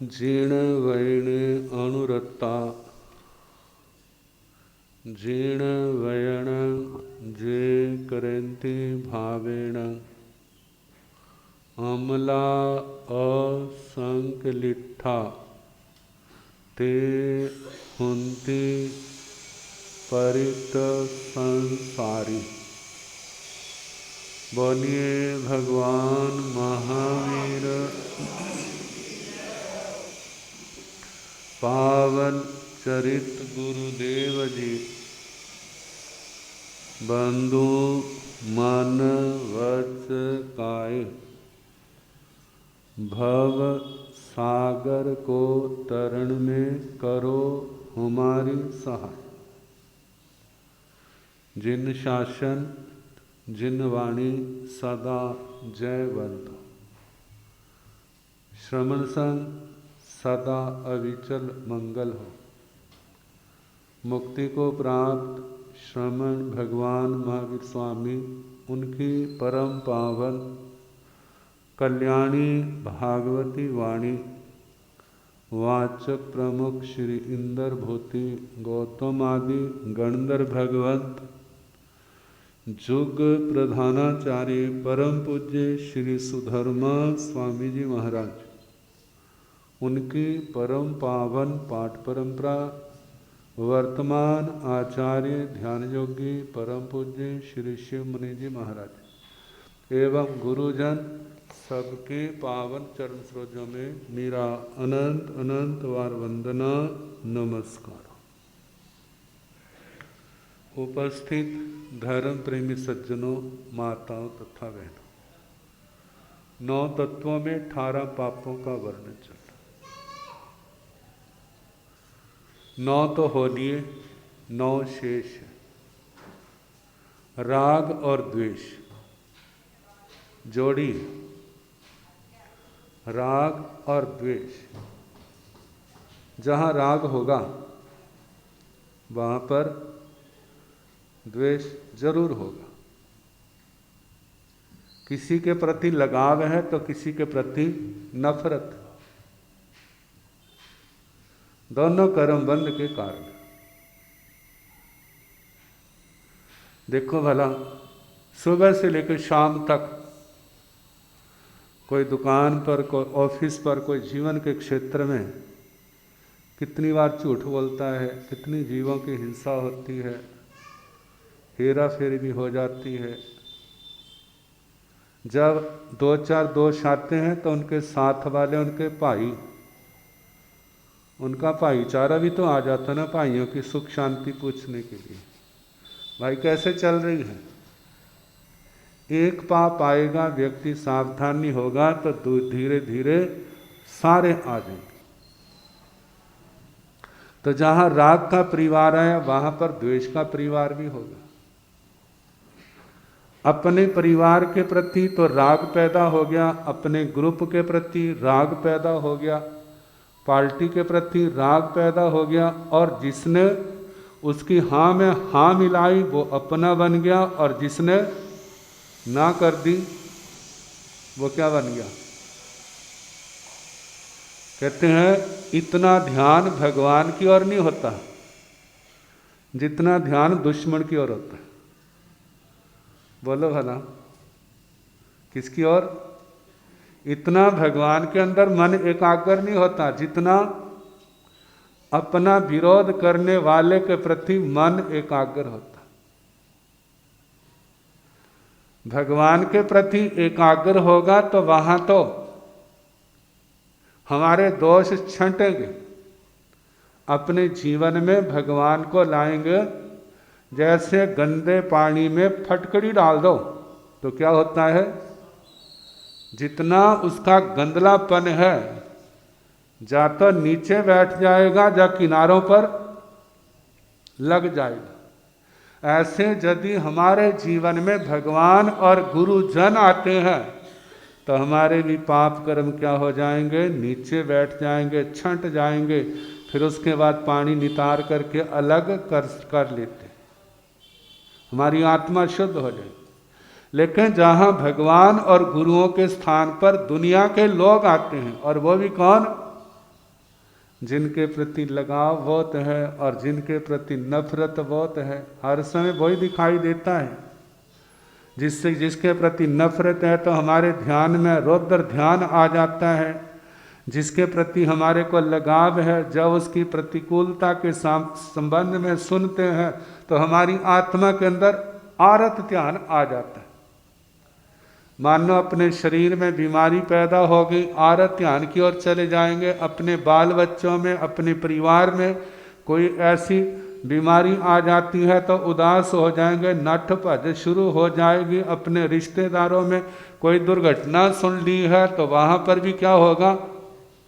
जीर्ण वैण अनुरक्ता जीर्ण वयण जे करन्ति भावेण अमला असंकलिठा ते हुन्ति परित संसारी। बोलिए भगवान महावीर पावन चरित गुरुदेव जी बंधु मन वच काय भव सागर को तरण में करो हमारी सहाय। जिन शासन जिन वाणी सदा जयवंत श्रवण संग सदा अविचल मंगल हो। मुक्ति को प्राप्त श्रमण भगवान महावीर स्वामी उनकी परम पावन कल्याणी भागवती वाणी वाचक प्रमुख श्री इंदर भूति गौतम आदि गणधर भगवंत जुग प्रधानाचार्य परम पूज्य श्री सुधर्मा स्वामी जी महाराज उनकी परम पावन पाठ परंपरा वर्तमान आचार्य ध्यान योगी परम पूज्य श्री शिव मुनि जी महाराज एवं गुरुजन सबके पावन चरण सरोजों में मेरा अनंत अनंत वार वंदना नमस्कार। उपस्थित धर्म प्रेमी सज्जनों, माताओं तथा बहनों, 9 तत्वों में 18 पापों का वर्णन चल रहा। 9 तो हो लिए, 9 शेष है। राग और द्वेष जोड़ी, राग और द्वेष। जहाँ राग होगा वहाँ पर द्वेष जरूर होगा। किसी के प्रति लगाव है तो किसी के प्रति नफरत। दोनों कर्म बंध के कारण। देखो भला, सुबह से लेकर शाम तक कोई दुकान पर, कोई ऑफिस पर, कोई जीवन के क्षेत्र में कितनी बार झूठ बोलता है, कितनी जीवों की हिंसा होती है, हेरा फेरी भी हो जाती है। जब 2-4 दोष आते हैं तो उनके साथ वाले, उनके भाई, उनका भाईचारा भी तो आ जाता ना, भाइयों की सुख शांति पूछने के लिए। भाई कैसे चल रही है? एक पाप आएगा, व्यक्ति सावधान नहीं होगा तो धीरे धीरे सारे आ जाएंगे। तो जहां राग का परिवार है वहां पर द्वेष का परिवार भी होगा। अपने परिवार के प्रति तो राग पैदा हो गया, अपने ग्रुप के प्रति राग पैदा हो गया, पार्टी के प्रति राग पैदा हो गया, और जिसने उसकी हाँ में हाँ मिलाई वो अपना बन गया, और जिसने ना कर दी वो क्या बन गया? कहते हैं इतना ध्यान भगवान की ओर नहीं होता जितना ध्यान दुश्मन की ओर होता है। बोलो भला, किसकी ओर? इतना भगवान के अंदर मन एकाग्र नहीं होता जितना अपना विरोध करने वाले के प्रति मन एकाग्र होता। भगवान के प्रति एकाग्र होगा तो वहां तो हमारे दोष छंटेंगे, अपने जीवन में भगवान को लाएंगे। जैसे गंदे पानी में फटकड़ी डाल दो तो क्या होता है? जितना उसका गंदलापन है जा तो नीचे बैठ जाएगा, जा किनारों पर लग जाएगा। ऐसे यदि हमारे जीवन में भगवान और गुरुजन आते हैं तो हमारे भी पाप कर्म क्या हो जाएंगे? नीचे बैठ जाएंगे, छंट जाएंगे। फिर उसके बाद पानी नितार करके अलग कर लेते, हमारी आत्मा शुद्ध हो जाएगी। लेकिन जहाँ भगवान और गुरुओं के स्थान पर दुनिया के लोग आते हैं, और वो भी कौन? जिनके प्रति लगाव बहुत है और जिनके प्रति नफरत बहुत है, हर समय वही दिखाई देता है। जिसके प्रति नफरत है तो हमारे ध्यान में रौद्र ध्यान आ जाता है। जिसके प्रति हमारे को लगाव है, जब उसकी प्रतिकूलता के संबंध में सुनते हैं तो हमारी आत्मा के अंदर आरत ध्यान आ जाता है। मानो अपने शरीर में बीमारी पैदा होगी, आरत ध्यान की ओर चले जाएंगे। अपने बाल बच्चों में, अपने परिवार में कोई ऐसी बीमारी आ जाती है तो उदास हो जाएंगे, नठ भज शुरू हो जाएगी। अपने रिश्तेदारों में कोई दुर्घटना सुन ली है तो वहाँ पर भी क्या होगा,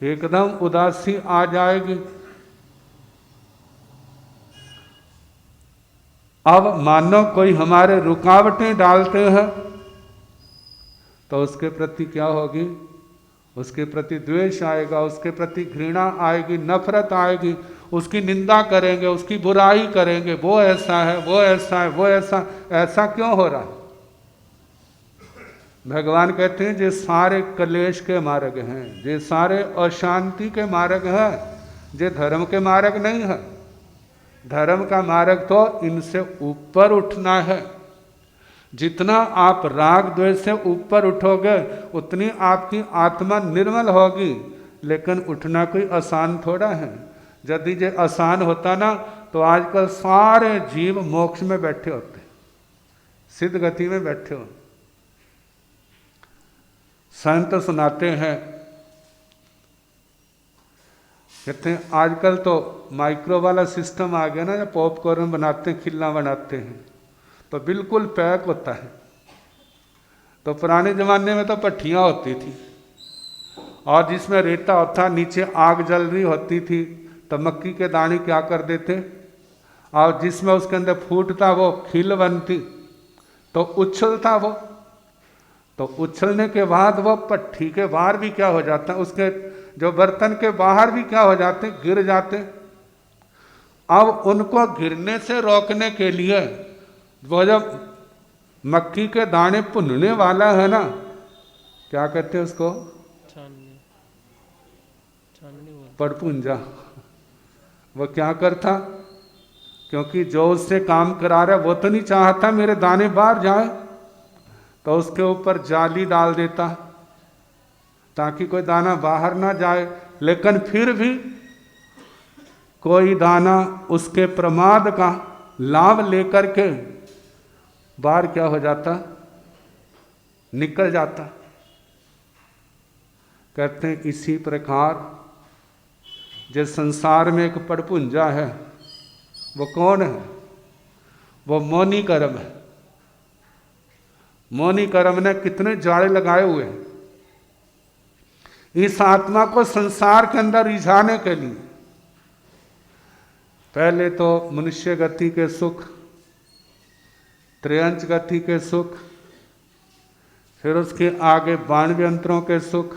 एकदम उदासी आ जाएगी। अब मानो कोई हमारे रुकावटें डालते हैं तो उसके प्रति क्या होगी, उसके प्रति द्वेष आएगा, उसके प्रति घृणा आएगी, नफरत आएगी, उसकी निंदा करेंगे, उसकी बुराई करेंगे। वो ऐसा है, वो ऐसा है, वो ऐसा क्यों हो रहा है। भगवान कहते हैं ये सारे कलेश के मार्ग हैं, ये सारे अशांति के मार्ग हैं, ये धर्म के मार्ग नहीं है। धर्म का मार्ग तो इनसे ऊपर उठना है। जितना आप राग द्वेष से ऊपर उठोगे उतनी आपकी आत्मा निर्मल होगी। लेकिन उठना कोई आसान थोड़ा है। यदि ये आसान होता ना तो आजकल सारे जीव मोक्ष में बैठे होते, सिद्ध गति में बैठे हो। संत सुनाते हैं, कहते हैं आजकल तो माइक्रो वाला सिस्टम आ गया ना, जब पॉपकॉर्न बनाते हैं, खिल्ला बनाते हैं तो बिल्कुल पैक होता है। तो पुराने ज़माने में तो भट्ठियाँ होती थी और जिसमें रेता होता, नीचे आग जल रही होती थी, तो मक्की के दाने क्या कर देते और जिसमें उसके अंदर फूटता वो खिल बनती, तो उछलता वो। तो उछलने के बाद वो भट्ठी के बाहर भी क्या हो जाता, उसके जो बर्तन के बाहर भी क्या हो जाते, गिर जाते। अब उनको गिरने से रोकने के लिए वो जब मक्की के दाने भुनने वाला है ना, क्या कहते हैं उसको, पड़पुंजा, वो क्या करता, क्योंकि जो उससे काम करा रहा है वो तो नहीं चाहता मेरे दाने बाहर जाए, तो उसके ऊपर जाली डाल देता ताकि कोई दाना बाहर ना जाए। लेकिन फिर भी कोई दाना उसके प्रमाद का लाभ लेकर के बाहर क्या हो जाता, निकल जाता। कहते हैं इसी प्रकार जिस संसार में एक पड़पुंजा है, वो कौन है, वो मौनी कर्म है। मौनी कर्म ने कितने जाड़े लगाए हुए हैं इस आत्मा को संसार के अंदर रिझाने के लिए। पहले तो मनुष्य गति के सुख, त्रयंच गति के सुख, फिर उसके आगे 92 अंतरों के सुख,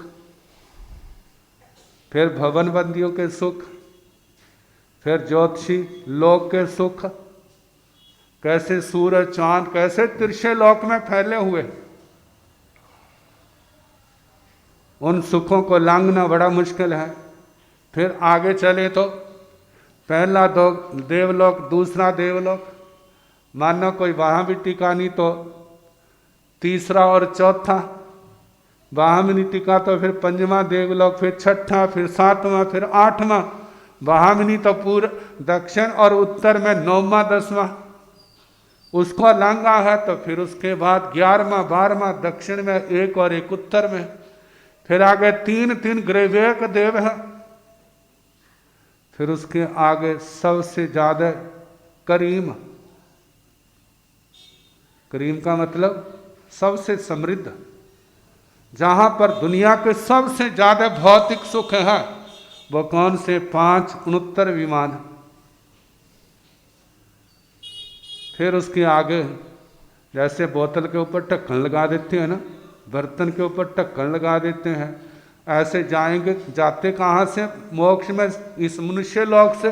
फिर भवन बंदियों के सुख, फिर ज्योतिषी लोक के सुख, कैसे सूरज चांद कैसे तिरछे लोक में फैले हुए, उन सुखों को लांघना बड़ा मुश्किल है। फिर आगे चले तो पहला देवलोक, दूसरा देवलोक, मानो कोई वहाँ भी टिका नहीं तो तीसरा और चौथा, वहाँ भी नहीं टिका तो फिर 5वां देवलोक, फिर 6ठा, फिर 7वां, फिर 8वां, वहाँ भी नहीं तो पूरा दक्षिण और उत्तर में 9वां 10वां उसको लांघा है। तो फिर उसके बाद 11वां 12वां दक्षिण में, एक और एक उत्तर में, फिर आगे 3 ग्रैवेक देव है। फिर उसके आगे सबसे ज्यादा करीम, करीम का मतलब सबसे समृद्ध, जहां पर दुनिया के सबसे ज्यादा भौतिक सुख है, वो कौन से 5 69 विमान। फिर उसके आगे जैसे बोतल के ऊपर ढक्कन लगा देते हैं ना, बर्तन के ऊपर ढक्कन लगा देते हैं, ऐसे जाएंगे। जाते कहाँ से मोक्ष में, इस मनुष्य लोक से,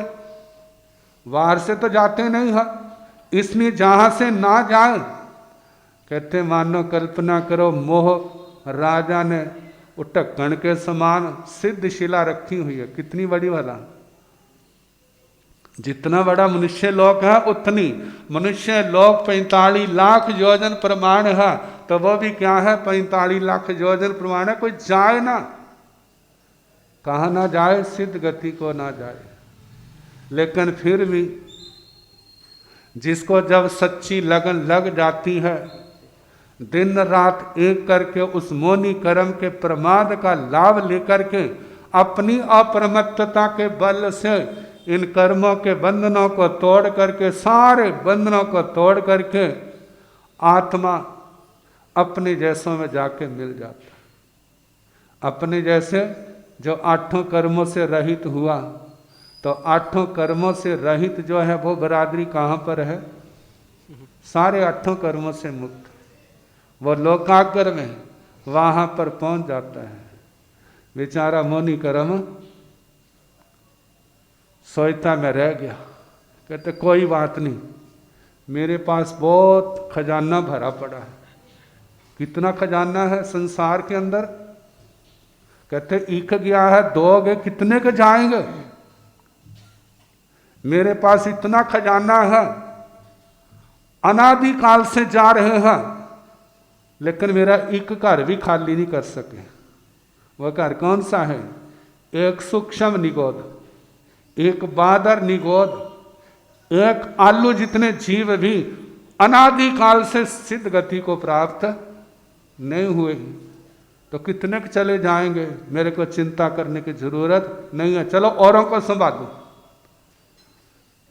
बाहर से तो जाते नहीं है। इसलिए जहाँ से ना जाए, कहते मानो कल्पना करो मोह राजा ने वो ढक्कन के समान सिद्ध शिला रखी हुई है, कितनी बड़ी वाला, जितना बड़ा मनुष्य लोक है उतनी मनुष्य लोक 45 लाख योजन प्रमाण है, तो वो भी क्या है 45 लाख योजन प्रमाण है, कोई जाए ना, कहाँ ना जाए, सिद्ध गति को ना जाए। लेकिन फिर भी जिसको जब सच्ची लगन लग जाती है, दिन रात एक करके उस मोनी कर्म के प्रमाद का लाभ लेकर के अपनी अप्रमत्तता के बल से इन कर्मों के बंधनों को तोड़ करके, सारे बंधनों को तोड़ करके आत्मा अपने जैसों में जाके मिल जाता है। अपने जैसे जो 8 कर्मों से रहित हुआ, तो 8 कर्मों से रहित जो है वो बरादरी कहाँ पर है? सारे 8 कर्मों से मुक्त, वो लोकाग्र में वहाँ पर पहुँच जाता है। बेचारा मोनी कर्म सोचता में रह गया, कहते कोई बात नहीं, मेरे पास बहुत खजाना भरा पड़ा है। कितना खजाना है संसार के अंदर? कहते एक गया है, 2 गए, कितने के जाएंगे? मेरे पास इतना खजाना है, अनादि काल से जा रहे हैं, लेकिन मेरा एक घर भी खाली नहीं कर सके। वह घर कौन सा है? एक सूक्ष्म निगोद, एक बादर निगोद, एक आलू जितने जीव भी अनादि काल से सिद्ध गति को प्राप्त नहीं हुए, तो कितने के चले जाएंगे? मेरे को चिंता करने की जरूरत नहीं है, चलो औरों को संभालो।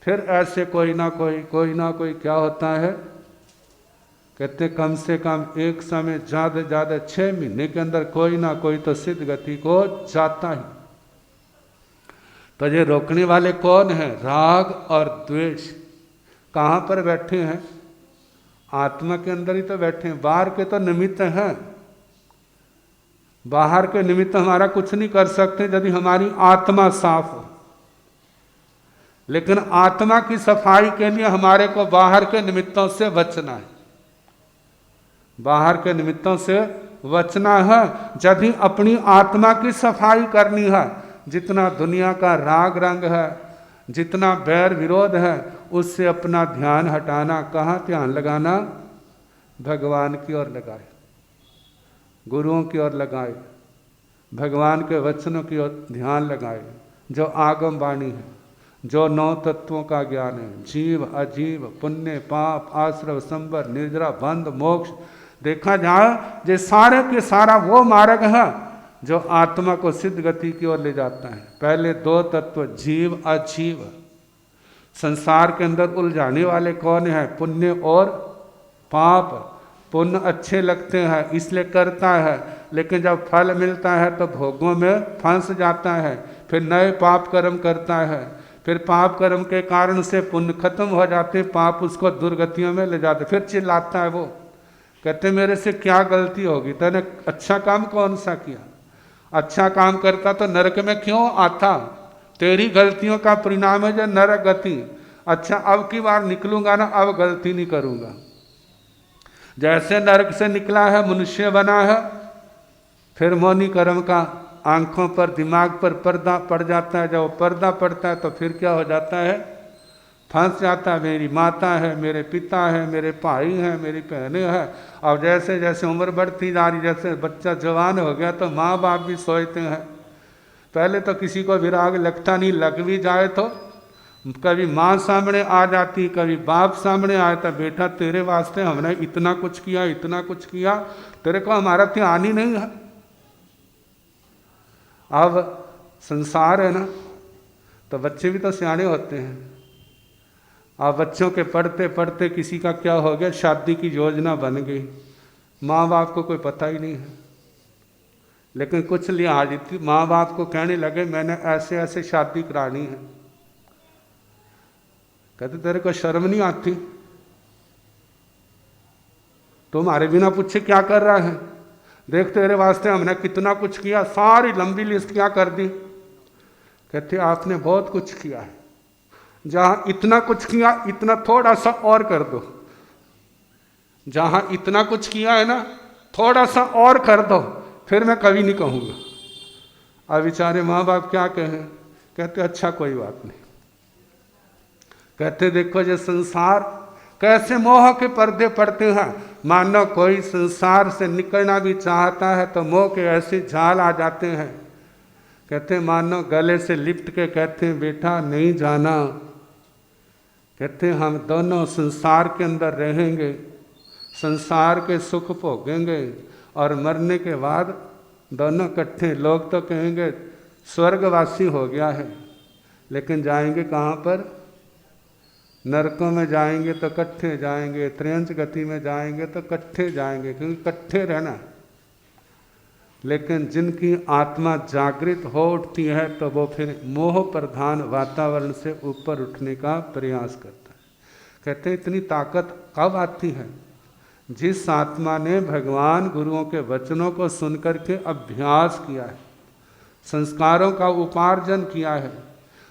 फिर ऐसे कोई ना कोई क्या होता है? कहते कम से कम एक समय ज़्यादा से ज़्यादा 6 महीने के अंदर कोई ना कोई तो सिद्ध गति को जाता ही। तो ये रोकने वाले कौन है? राग और द्वेष कहाँ पर बैठे हैं? आत्मा के अंदर ही तो बैठे हैं, बाहर के तो निमित्त हैं। बाहर के निमित्त हमारा कुछ नहीं कर सकते यदि हमारी आत्मा साफ हो, लेकिन आत्मा की सफाई के लिए हमारे को बाहर के निमित्तों से बचना है। बाहर के निमित्तों से बचना है यदि अपनी आत्मा की सफाई करनी है। जितना दुनिया का राग रंग है, जितना बैर विरोध है, उससे अपना ध्यान हटाना। कहाँ ध्यान लगाना? भगवान की ओर लगाए, गुरुओं की ओर लगाए, भगवान के वचनों की ओर ध्यान लगाए, जो आगम वाणी है, जो 9 तत्वों का ज्ञान है, जीव अजीव, पुण्य पाप, आश्रव संबर, निर्जरा बंध मोक्ष। देखा जाए ये सारे के सारा वो मार्ग है जो आत्मा को सिद्ध गति की ओर ले जाता है। पहले 2 तत्व जीव अजीव। संसार के अंदर उलझाने वाले कौन है? पुण्य और पाप। पुण्य अच्छे लगते हैं इसलिए करता है, लेकिन जब फल मिलता है तो भोगों में फंस जाता है, फिर नए पाप कर्म करता है, फिर पाप कर्म के कारण से पुण्य खत्म हो जाते, पाप उसको दुर्गतियों में ले जाते, फिर चिल्लाता है वो, कहते मेरे से क्या गलती होगी, तूने अच्छा काम कौन सा किया? अच्छा काम करता तो नरक में क्यों आता? तेरी गलतियों का परिणाम है जो नरक गति। अच्छा अब की बार निकलूंगा ना, अब गलती नहीं करूंगा। जैसे नरक से निकला है, मनुष्य बना है, फिर मौनी कर्म का आंखों पर दिमाग पर पर्दा पड़ जाता है। जब पर्दा पड़ता है तो फिर क्या हो जाता है? फंस जाता है। मेरी माता है, मेरे पिता है, मेरे भाई हैं, मेरी बहनें हैं। और जैसे जैसे उम्र बढ़ती जा रही, जैसे बच्चा जवान हो गया तो माँ बाप भी सोचते हैं। पहले तो किसी को विराग लगता नहीं, लग भी जाए तो कभी माँ सामने आ जाती, कभी बाप सामने आता, बेटा तेरे वास्ते हमने इतना कुछ किया, इतना कुछ किया, तेरे को हमारा ध्यान ही नहीं है। अब संसार है ना, तो बच्चे भी तो सियाने होते हैं। अब बच्चों के पढ़ते पढ़ते किसी का क्या हो गया, शादी की योजना बन गई, माँ बाप को कोई पता ही नहीं है, लेकिन कुछ लिहाज थी, माँ बाप को कहने लगे मैंने ऐसे ऐसे शादी करानी है। कहते तेरे को शर्म नहीं आती? तुम्हारे बिना पूछे क्या कर रहा है? देख तेरे वास्ते हमने कितना कुछ किया, सारी लंबी लिस्ट क्या कर दी। कहते आपने बहुत कुछ किया है, जहाँ इतना कुछ किया इतना थोड़ा सा और कर दो। जहाँ इतना कुछ किया है ना, थोड़ा सा और कर दो, फिर मैं कभी नहीं कहूँगा। अब बेचारे माँ बाप क्या कहें? कहते अच्छा कोई बात नहीं। कहते देखो ये संसार कैसे मोह के पर्दे पड़ते हैं। मानो कोई संसार से निकलना भी चाहता है तो मोह के ऐसे झाल आ जाते हैं। कहते मानो गले से लिपट के कहते हैं बेटा नहीं जाना। कहते हम दोनों संसार के अंदर रहेंगे, संसार के सुख भोगेंगे और मरने के बाद दोनों इकट्ठे। लोग तो कहेंगे स्वर्गवासी हो गया है, लेकिन जाएंगे कहाँ पर? नरकों में जाएंगे तो इकट्ठे जाएंगे, त्रियंच गति में जाएंगे तो इकट्ठे जाएंगे, क्योंकि इकट्ठे रहना। लेकिन जिनकी आत्मा जागृत हो उठती है तो वो फिर मोह प्रधान वातावरण से ऊपर उठने का प्रयास करता है। कहते इतनी ताकत कब आती है? जिस आत्मा ने भगवान गुरुओं के वचनों को सुनकर के अभ्यास किया है, संस्कारों का उपार्जन किया है।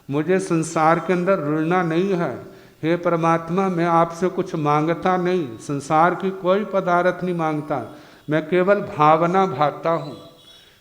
मुझे संसार के अंदर रुलना नहीं है। हे परमात्मा, मैं आपसे कुछ मांगता नहीं, संसार की कोई पदार्थ नहीं मांगता, मैं केवल भावना भाता हूँ।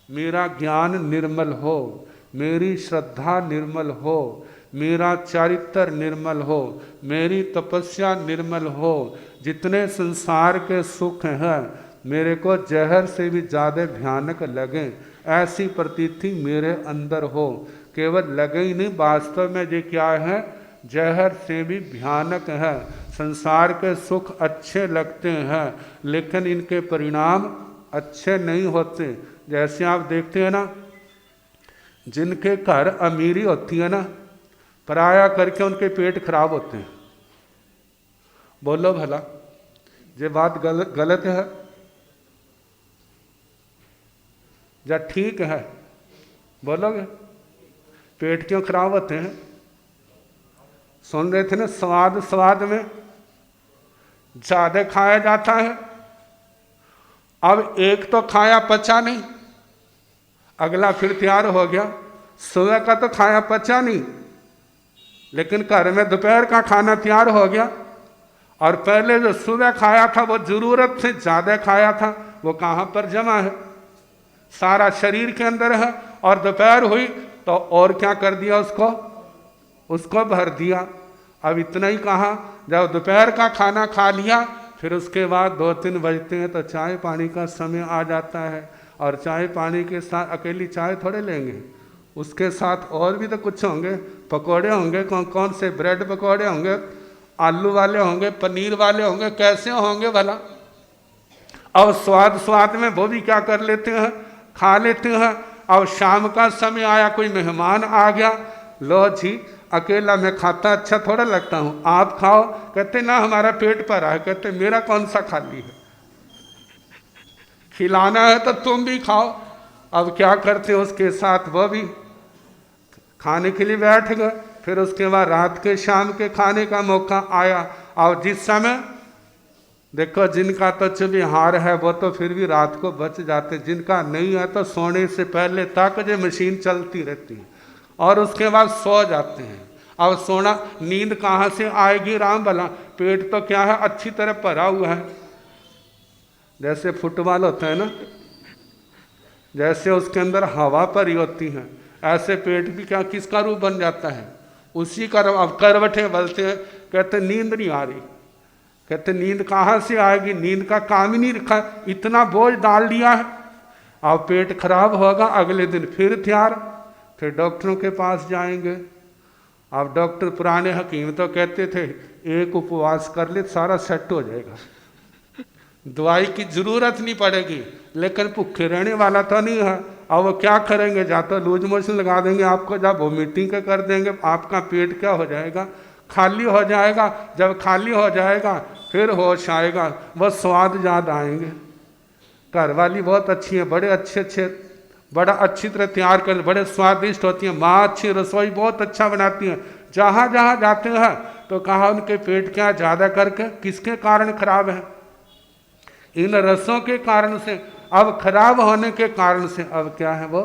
मेरा ज्ञान निर्मल हो, मेरी श्रद्धा निर्मल हो, मेरा चारित्र निर्मल हो, मेरी तपस्या निर्मल हो। जितने संसार के सुख हैं मेरे को जहर से भी ज़्यादा भयानक लगें, ऐसी प्रतीति मेरे अंदर हो। केवल लगे ही नहीं, वास्तव में ये क्या है? जहर से भी भयानक है। संसार के सुख अच्छे लगते हैं लेकिन इनके परिणाम अच्छे नहीं होते। जैसे आप देखते हैं ना, जिनके घर अमीरी होती है ना, पराया करके उनके पेट खराब होते हैं। बोलो भला, ये बात गलत है या ठीक है? बोलोगे? पेट क्यों खराब होते हैं? सुन रहे थे ना, स्वाद में ज्यादा खाया जाता है। अब एक तो खाया पचा नहीं, अगला फिर तैयार हो गया। सुबह का तो खाया पचा नहीं, लेकिन घर में दोपहर का खाना तैयार हो गया। और पहले जो सुबह खाया था वो जरूरत से ज्यादा खाया था, वो कहाँ पर जमा है? सारा शरीर के अंदर है। और दोपहर हुई तो और क्या कर दिया? उसको भर दिया। अब इतना ही कहा, जब दोपहर का खाना खा लिया फिर उसके बाद 2-3 बजते हैं तो चाय पानी का समय आ जाता है। और चाय पानी के साथ अकेली चाय थोड़े लेंगे, उसके साथ और भी तो कुछ होंगे। पकोड़े होंगे, कौन से ब्रेड पकोड़े होंगे, आलू वाले होंगे, पनीर वाले होंगे, कैसे होंगे भला? और स्वाद में वो भी क्या कर लेते हैं? खा लेते हैं। और शाम का समय आया, कोई मेहमान आ गया, लो जी अकेला मैं खाता अच्छा थोड़ा लगता हूँ, आप खाओ। कहते ना हमारा पेट भरा है। कहते मेरा कौन सा खाली है? खिलाना है तो तुम भी खाओ। अब क्या करते हो? उसके साथ वो भी खाने के लिए बैठ गए। फिर उसके बाद रात के शाम के खाने का मौका आया। और जिस समय देखो, जिनका तो चुबिहार है वो तो फिर भी रात को बच जाते, जिनका नहीं है तो सोने से पहले तक ये मशीन चलती रहती है और उसके बाद सो जाते हैं। अब सोना, नींद कहाँ से आएगी राम भला? पेट तो क्या है, अच्छी तरह भरा हुआ है। जैसे फुटबॉल होता है ना, जैसे उसके अंदर हवा भरी होती है, ऐसे पेट भी क्या किसका रूप बन जाता है? उसी का। अब करवटे बलते हैं, कहते नींद नहीं आ रही। कहते नींद कहाँ से आएगी? नींद का काम ही नहीं रखा, इतना बोझ डाल दिया है। अब पेट खराब होगा, अगले दिन फिर तैयार, फिर डॉक्टरों के पास जाएंगे। अब डॉक्टर पुराने हकीम तो कहते थे एक उपवास कर ले सारा सेट हो जाएगा, दवाई की जरूरत नहीं पड़ेगी। लेकिन भूखे रहने वाला तो नहीं है। अब वो क्या करेंगे? या तो लूज मोशन लगा देंगे आपको, जब वोमिटिंग का कर देंगे, आपका पेट क्या हो जाएगा? खाली हो जाएगा। जब खाली हो जाएगा फिर होश आएगा, वो स्वाद याद आएंगे। घर वाली बहुत अच्छी है, बड़े अच्छे बड़ा अच्छी तरह तैयार कर, बड़े स्वादिष्ट होती हैं। माँ अच्छी रसोई बहुत अच्छा बनाती है। जहाँ जहाँ जाते हैं तो कहा उनके पेट क्या ज़्यादा करके, किसके कारण खराब है? इन रसों के कारण से। अब खराब होने के कारण से अब क्या है? वो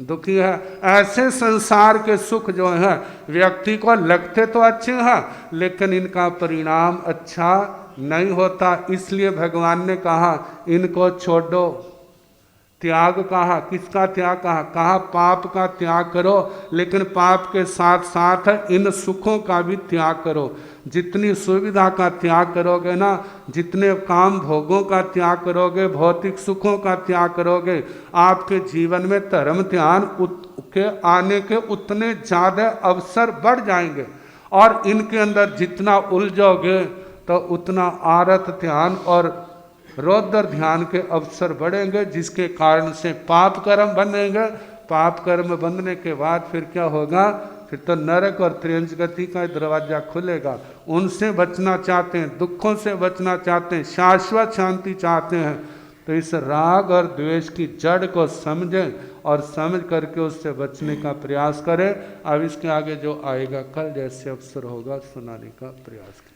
दुखी है। ऐसे संसार के सुख जो है व्यक्ति को लगते तो अच्छे हैं लेकिन इनका परिणाम अच्छा नहीं होता। इसलिए भगवान ने कहा इनको छोड़ो, त्याग कहा, किसका त्याग कहा? कहा पाप का त्याग करो, लेकिन पाप के साथ साथ इन सुखों का भी त्याग करो। जितनी सुविधा का त्याग करोगे ना, जितने काम भोगों का त्याग करोगे, भौतिक सुखों का त्याग करोगे, आपके जीवन में धर्म ध्यान के आने के उतने ज़्यादा अवसर बढ़ जाएंगे। और इनके अंदर जितना उलझोगे तो उतना आरत ध्यान और रौद्र ध्यान के अवसर बढ़ेंगे, जिसके कारण से पाप कर्म बनेंगे। पाप कर्म बनने के बाद फिर क्या होगा? फिर तो नरक और त्रियंच गति का दरवाजा खुलेगा। उनसे बचना चाहते हैं, दुखों से बचना चाहते हैं, शाश्वत शांति चाहते हैं, तो इस राग और द्वेष की जड़ को समझें और समझ करके उससे बचने का प्रयास करें। अब इसके आगे जो आएगा कल जैसे अवसर होगा सुनाने का प्रयास करें।